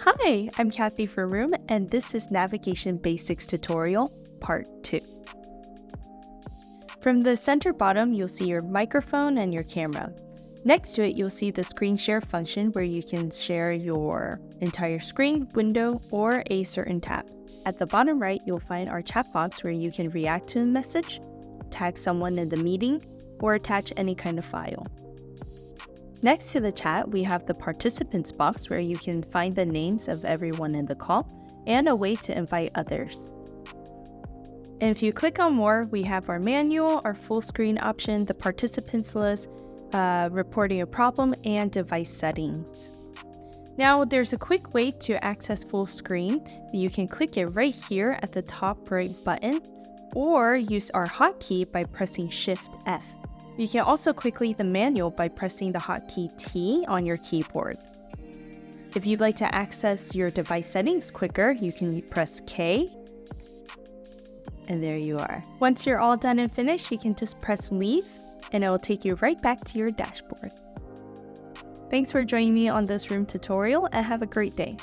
Hi, I'm Kathy for Room, and this is Navigation Basics Tutorial, Part 2. From the center bottom, you'll see your microphone and your camera. Next to it, you'll see the screen share function where you can share your entire screen, window, or a certain tab. At the bottom right, you'll find our chat box where you can react to a message, tag someone in the meeting, or attach any kind of file. Next to the chat, we have the participants box where you can find the names of everyone in the call and a way to invite others. And if you click on more, we have our manual, our full screen option, the participants list, reporting a problem, and device settings. Now, there's a quick way to access full screen. You can click it right here at the top right button, or use our hotkey by pressing Shift F. You can also quickly the manual by pressing the hotkey T on your keyboard. If you'd like to access your device settings quicker, you can press K, and there you are. Once you're all done and finished, you can just press Leave, and it will take you right back to your dashboard. Thanks for joining me on this Room tutorial, and have a great day.